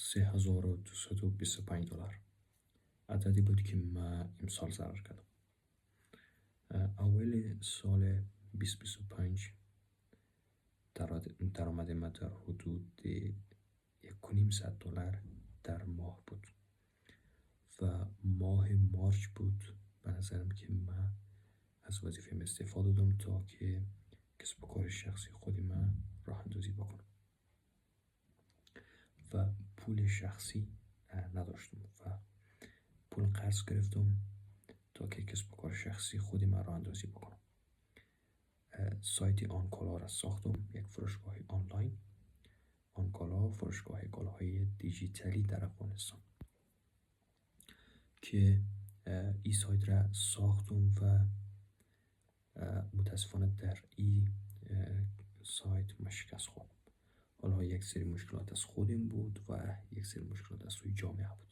$3225 عددی بود که من امسال ضرر کردم. اول سال 2025 درآمد من در حدود $1,500 در ماه بود و ماه مارچ بود. به نظرم که من از وظیفه استعفا دادم تا که کسب و کار شخصی خودی من راه اندازی بکنم و پول شخصی نداشتم و پول قرض گرفتم تا که کسب و کار شخصی خودی من راه اندازی بکنم. سایت آنکالا را ساختم، یک فروشگاه آنلاین. آنکالا فروشگاه کالاهای دیجیتالی در افغانستان که این سایت را ساختم و متاسفانه در این سایت من شکست خوردم. حالا یک سری مشکلات از خودم بود و یک سری مشکلات از سوی جامعه بود.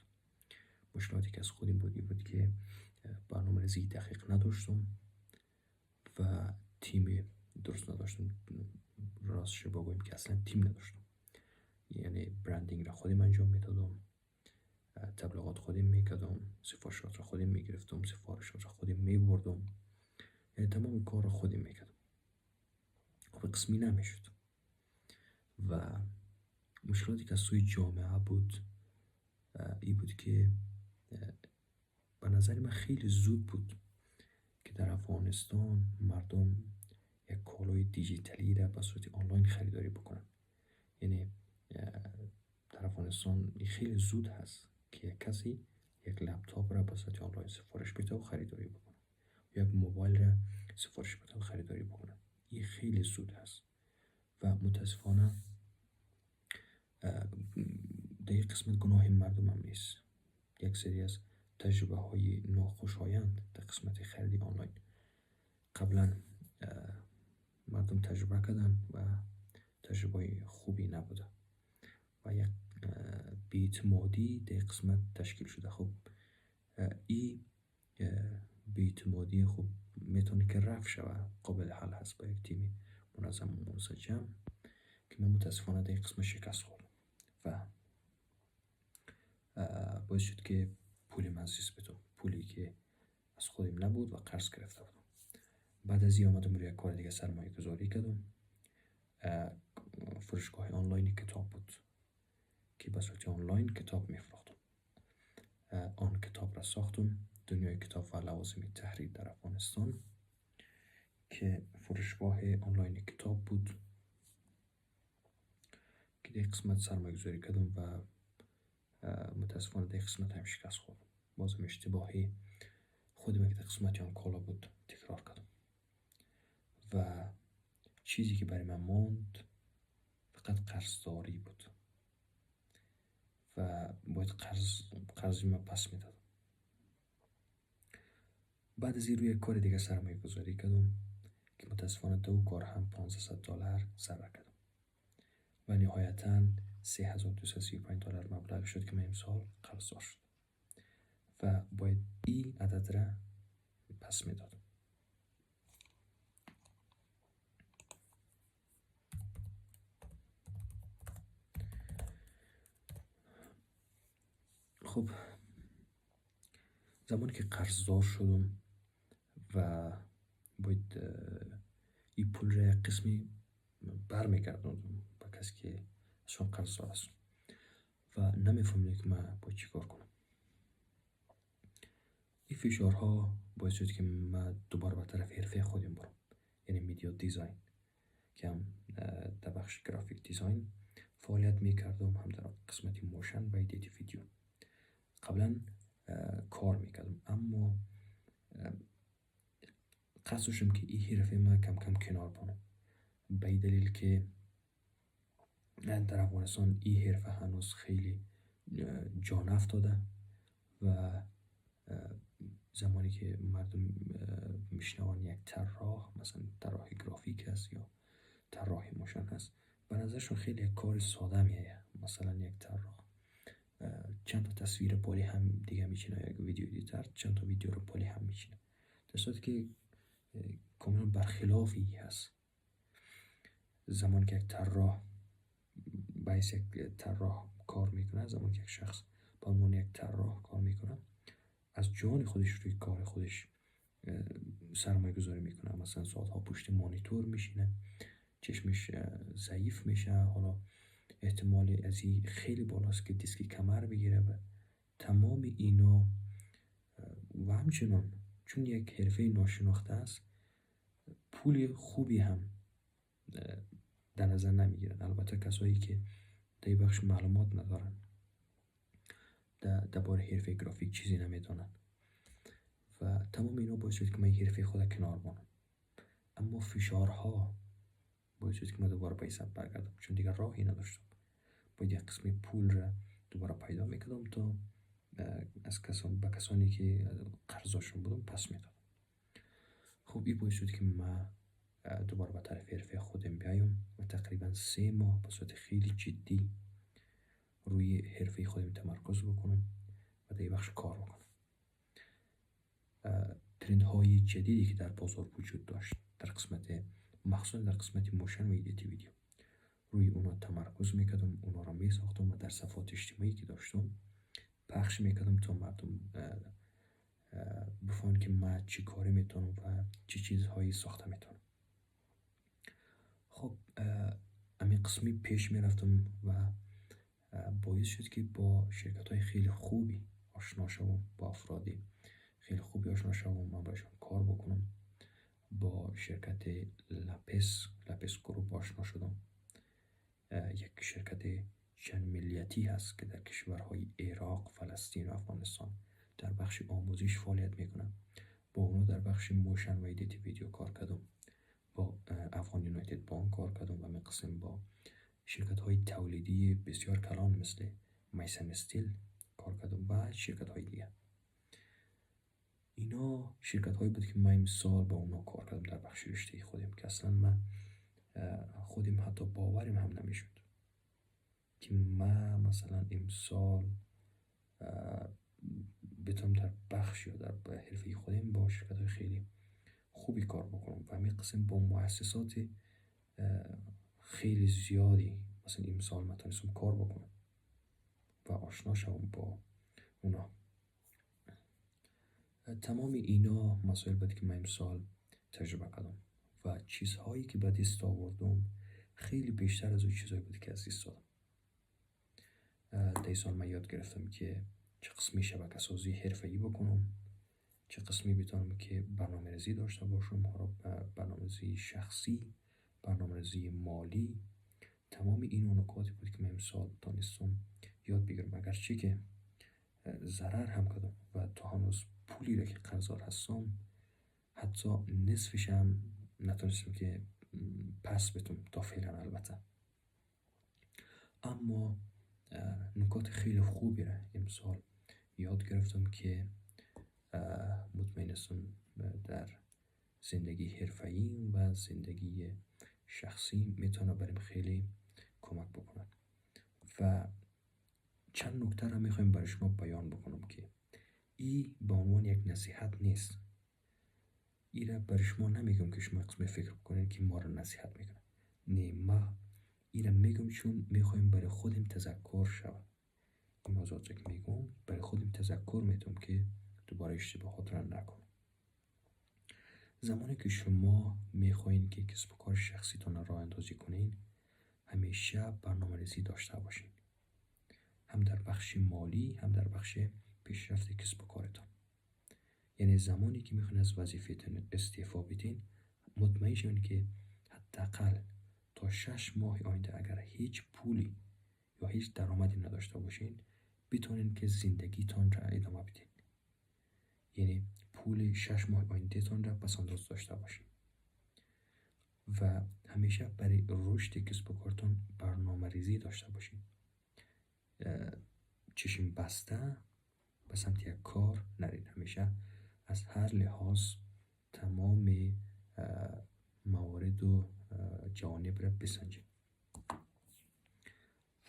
مشکلاتی که از خودم بود این بود که برنامه‌ریزی دقیق نداشتم و تیم درست نداشتم. راستش بگویم که اصلا تیم نداشتم، یعنی برندینگ را خودم انجام میدادم، تبلیغات خودم میکردم، سفارشات را خودم میگرفتم، سفارشات را خودم میبردم، یعنی تمام کار را خودم میکردم و قسمی نمیشد. و مشکلاتی که از سوی جامعه بود این بود که به نظر من خیلی زود بود که در افغانستان مردم یک کالای دیجیتالی را به صورت آنلاین خریداری بکنن. یعنی در افغانستان خیلی زود هست که یک کسی یک لپتاپ را به صورت آنلاین سفارش بده و خریداری بکنه، یک موبایل را سفارش بده و خریداری بکنه. این خیلی زود هست و متاسفانه در یک قسمت گناه مردم هم نیست. یک سری از تجربه های ناخوشایند در قسمت خرید آنلاین قبلا مردم تجربه کردن و تجربه خوبی نبوده و یک بی‌اعتمادی در قسمت تشکیل شده. خب این بی‌اعتمادی خب میتونه که رفع شود، قابل حل هست با یک تیم منظم و منسجم که من متاسفانه در قسمت شکست خوردم و باعث شد که پولی من زیست بدم، پولی که از خودم نبود و قرض گرفته بودم. بعد از این آمدم روی یک کار دیگه سرمایه گذاری کردم. فروشگاه آنلاین کتاب بود که به صورت آنلاین کتاب میفروختم. آن کتاب را ساختم، دنیای کتاب و لوازم تحریر در افغانستان، که فروشگاه آنلاین کتاب بود که در قسمت سرمایه گذاری کردم و متاسفانه در قسمت هم شکست خوردم. بازم اشتباهی خودم که در قسمت آنکالا بود تکرار کردم و چیزی که برای من ماند فقط قرضداری بود و باید قرضی من پس میدادم. بعد از این روی کار دیگه سرمایه گذاری کردم که متاسفانه دو کار هم $1,500 ضرر کردم و نهایتاً $3,235 مبلغ شد که من امسال قرضدار شد و باید این عدد را پس میدادم. خب زمانی که قرضدار شدم و باید این پول را یک قسمی برمیگرداندم به کسی که ازشان قرضدار هستم و نمیفهمیدم که من باید چی کار کنم. این فشارها باعث شد که من دوباره به طرف حرفه خودم برم، یعنی میدیا دیزاین، که هم در بخش گرافیک دیزاین فعالیت میکردم، هم در قسمت موشن و ایدیت ویدیو قبلا کار میکردم، اما قصد داشتم که این حرفه من کم کم کنار بانم، به این دلیل که در افغانستان این حرفه هنوز خیلی جا نفتاده و زمانی که مردم میشنوان یک طراح، مثلا طراح گرافیک است یا طراح موشن هست، به نظرشون خیلی یک کار ساده میایه. مثلا یک طراح چند تا تصویر پلی هم دیگه میچینه، یک ویدیو ادیتر چند تا ویدیو رو پلی هم میچینه، در صورتی که کاملا برخلافی هست. زمانی که یک طراح باعث یک طراح کار میکنه، زمانی که یک شخص به عنوان یک طراح کار میکنه از جان خودش روی کار خودش سرمایه گذاری میکنه. مثلا ساعتها پشت مانیتور میشینه، چشمش ضعیف میشه، حالا احتمال از این خیلی بالاست که دیسک کمر بگیره و تمام اینا. و همچنان چون یک حرفه ناشناخته است پول خوبی هم در نظر نمیگیرن. البته کسایی که در بخش معلومات ندارن، درباره حرفه گرافیک چیزی نمیدونن و تمام اینا باعث شد که من حرفه خود کنار بانم. اما فشارها باعث شد که من دوباره به حساب برگردم، چون دیگر راهی نداشتم. باید یک قسم پول را دوباره پیدا میکردم تا از کسانی که قرضاشون بودم پس میدادم. خب این باعث شد که من دوباره به طرف حرفه خودم بیایم و تقریبا 3 ماه به صورت خیلی جدی روی حرفه خودم تمرکز بکنم و در این بخش کار بکنم. ترندهای جدیدی که در بازار وجود داشت در قسمت مخصوصا در قسمت موشن و ایدیت ویدیو، روی اونا تمرکز میکردم، اونا را میساختم و در صفحات اجتماعی که داشتم پخش میکردم تا مردم بفهمن که من چی کاری میتونم و چی چیزهایی ساخته میتونم. خب همین قسمی پیش میرفتم و باعث شد که با شرکت های خیلی خوبی آشنا شوم، با افرادی خیلی خوبی آشنا شوم، من باشم کار بکنم. با شرکت لپس گروپ آشنا شدم. یک شرکت چند ملیتی هست که در کشورهای عراق، فلسطین و افغانستان در بخش آموزش فعالیت میکنم. با اونو در بخش موشن و ایدیت ویدیو کار کردم. با افغان یونایتد بانک کار کردم و من قسم با شرکت های تولیدی بسیار کلان مثل میسن استیل کار کردم و شرکت های دیگه. اینا شرکت هایی بود که من امسال با اونا کار کردم در بخش رشته خودم که اصلا من خودم حتی باورم هم نمیشد که من مثلا امسال بتونم در بخش یا در حرفه خودم با شرکت های خیلی خوبی کار بکنم و همین قسم با مؤسسات خیلی زیادی مثلا امسال من تونستم کار بکنم و آشنا شدم با اونا. تمام اینا مسائل بود که من امسال تجربه کردم و چیزهایی که به دست آوردم خیلی بیشتر از اون چیزهایی بود که از دست دادم. در سال من یاد گرفتم که چه قسمی شبکه سازی حرفه‌ای بکنم، چه قسمی بتونم که برنامه‌ریزی داشته باشم، برنامه‌ریزی شخصی، برنامه‌ریزی مالی. تمام این نکاتی بود که من امسال تونستم یاد بگیرم، اگرچه که ضرر هم کردم و تا هنوز پولی را که قرضدار هستم حتی نصفش هم نتونستم که پس بتونم تا فعلا. البته اما نکات خیلی خوبی را امسال یاد گرفتم که مطمئن هستم در زندگی حرفه‌ای و زندگی شخصی میتونه برام خیلی کمک بکنه. و چند نکته را میخوایم برای شما بیان بکنم که این به عنوان یک نصیحت نیست. این را برای شما نمیگم که شما قسم فکر کنین که ما را نصیحت میکنه. نه، ما این را میگم چون میخوایم برای خودم تذکر شود. این موضوعات که میگم برای خودم تذکر میتونم که دوباره اشتباهات را نکنم. زمانی که شما میخواین که کسب و کار شخصیتون را راه اندازی کنین همیشه برنامه‌ریزی داشته باشین، هم در بخش مالی هم در بخش پیشرفت کسب و کارتان. یعنی زمانی که میخواین از وظیفه‌تون استعفا بدین مطمئن شوین که حداقل تا 6 ماه آینده اگر هیچ پولی یا هیچ درآمدی نداشته باشین بتونین که زندگیتان را ادامه بدین. یعنی پول 6 ماه آینده تان را پس‌انداز داشته باشین و همیشه برای رشد کسب و کارتان برنامه‌ریزی داشته باشین. چشم بسته به سمت یک کار نرین، همیشه از هر لحاظ تمام موارد و جوانب را بسنجین.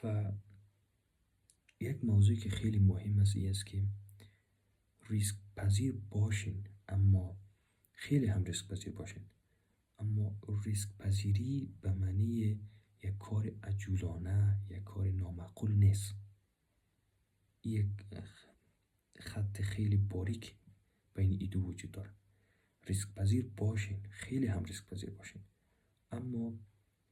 و یک موضوعی که خیلی مهم است این است که ریسک پذیر باشین، اما خیلی هم ریسک پذیر باشین. اما ریسک پذیری به معنی یک کار عجولانه، یک کار یک خط خیلی باریک بین این دو وجود داره. ریسک پذیر باشین، خیلی هم ریسک پذیر باشین، اما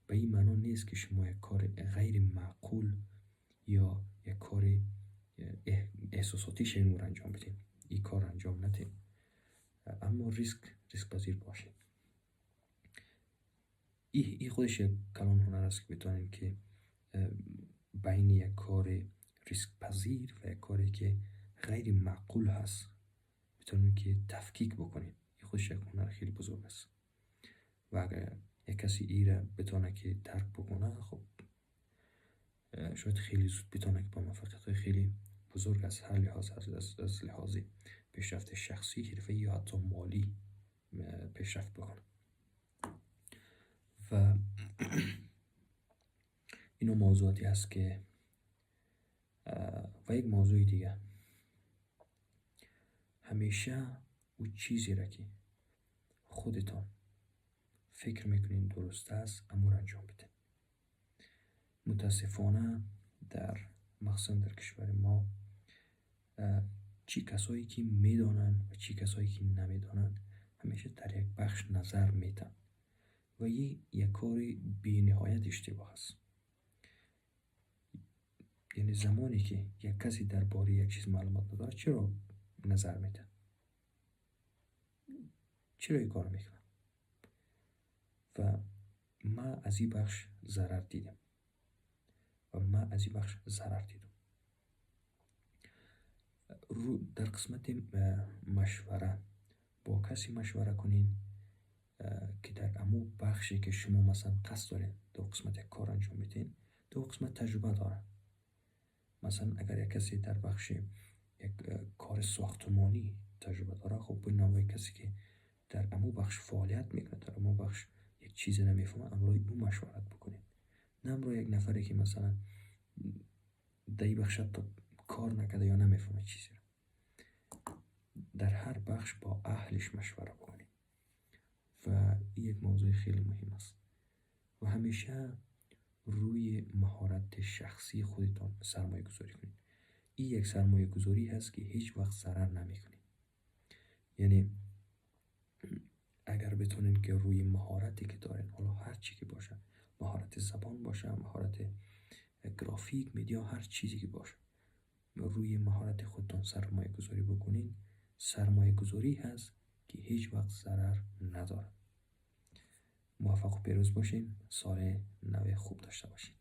به این معنا نیست که شما یک کار غیر معقول یا یک کار احساساتی شنور انجام بدین. این کار انجام ندین، اما ریسک پذیر باشین. این خودش یک کلان هنر است که بتونین که بین یک کار ریسک پذیر و یک کاری که غیر معقول هست بتونین که تفکیک بکنین. این خودش یک هنر خیلی بزرگ است و اگر یک کسی این را بتونه که درک بکنه، خب شاید خیلی زود بتونه که با موفقیت خیلی بزرگ از هر لحاظ، از لحاظ پیشرفت شخصی، حرفه‌ای یا حتی مالی پیشرفت بکنه. و اینو موضوعاتی هست که و یک موضوع دیگه، همیشه او چیزی را که خودتان فکر میکنین درست است امور انجام بده. متاسفانه مخصوصا در کشور ما چی کسایی که میدانن و چی کسایی که نمیدانن همیشه در یک بخش نظر میدن و یک کاری بی نهایت اشتباه است. یعنی زمانی که یک کسی درباره یک چیز معلومات نداره چرا نظر میده؟ چرا این کار میکنه؟ و من از این بخش ضرر دیدم در قسمت مشوره با کسی مشوره کنین که در امو بخشی که شما مثلا قصد دارین در قسمت یک کار انجام میدین، در قسمت تجربه داره. مثلا اگر یک کسی در بخش یک کار ساختمانی تجربه داره، خب به نوعی کسی که در امو بخش فعالیت میکنه، در امو بخش یک چیزی نمیفهمه، امروی او مشورت بکنین، نه امروی یک نفری که مثلا در این بخش تا کار نکرده یا نمیفهمه چیزی رو. در هر بخش با اهلش مشوره بکنین و این یک موضوع خیلی مهم است و همیشه روی مهارت شخصی خودتان سرمایه گذاری کنید. این یک سرمایه گذاری هست که هیچ وقت ضرر نمیکنید. یعنی اگر بتونین که روی مهارتی که دارین، حالا هر چی که باشه، مهارت زبان باشه، مهارت گرافیک، میدیا، هر چیزی که باشه، روی مهارت خودتان سرمایه گذاری بکنین، سرمایه گذاری هست که هیچ وقت ضرر نداره. موفق و پیروز باشین، سال نو خوب داشته باشین.